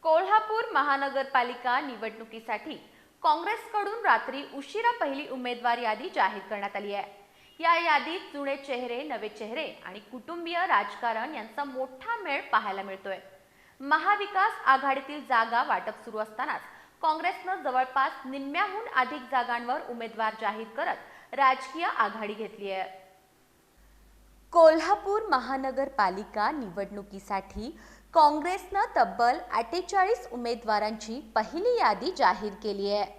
कोल्हापूर महानगरपालिका निवडणुकीसाठी काँग्रेसकडून रात्री उशिरा पहिली उमेदवार यादी जाहीर करण्यात आली आहे। या यादीत जुने चेहरे, नवे चेहरे आणि कुटुंबीय राजकारण यांचा मोठा मेळ पाहायला मिळतोय। महाविकास आघाडीतील जागा वाटप सुरू असतानाच काँग्रेसनं जवळपास निम्म्याहून अधिक जागांवर उमेदवार जाहीर करत राजकीय आघाडी घेतली आहे। कोल्हापूर महानगरपालिका निवडणुकीसाठी काँग्रेसनं तब्बल 48 उमेदवारांची पहिली यादी जाहीर केली आहे।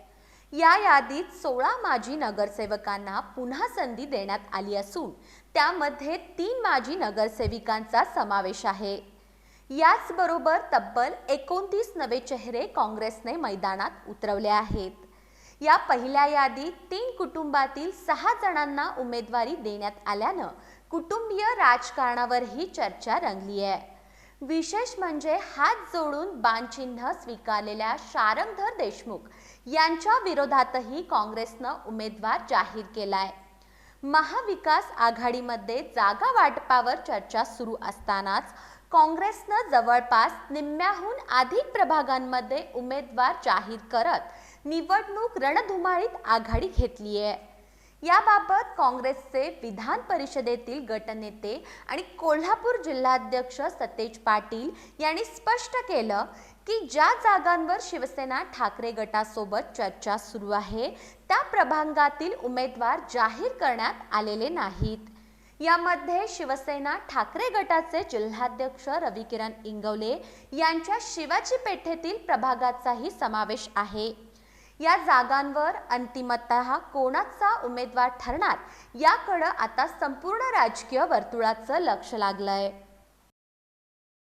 या यादीत 16 माजी नगरसेवकांना पुन्हा संधी देण्यात आली असून त्यामध्ये 3 माजी नगरसेविकांचा समावेश आहे। याचबरोबर तब्बल 29 नवे चेहरे काँग्रेसने मैदानात उतरवले आहेत। या पहिल्या यादीत 3 कुटुंबातील 6 जणांना उमेदवारी देण्यात आल्यानं कुटुंबीय राजकारणावरही चर्चा रंगली आहे। विशेष म्हणजे हात जोडून बाणचिन्ह स्वीकारलेल्या शारंगधर देशमुख यांच्या विरोधातही काँग्रेसनं उमेदवार जाहीर केलाय। महाविकास आघाडीमध्ये जागा वाटपावर चर्चा सुरू असतानाच काँग्रेसनं जवळपास निम्म्याहून अधिक प्रभागांमध्ये उमेदवार जाहीर करत निवडणूक रणधुमाळीत आघाडी घेतली आहे। याबाबत काँग्रेसचे विधान परिषदेतील गटनेते आणि कोल्हापूर जिल्हाध्यक्ष सतेज पाटील यांनी स्पष्ट केलं की ज्या जागांवर शिवसेना ठाकरे गटासोबत चर्चा सुरू आहे त्या प्रभागातील उमेदवार जाहीर करण्यात आलेले नाहीत। यामध्ये शिवसेना ठाकरे गटाचे जिल्हाध्यक्ष रविकिरण इंगवले यांच्या शिवाजी पेठेतील प्रभागाचाही समावेश आहे। या जागांवर अंतिमतः कोणाचा उमेदवार ठरणार याकडे आता संपूर्ण राजकीय वर्तुळाचं लक्ष लागलंय।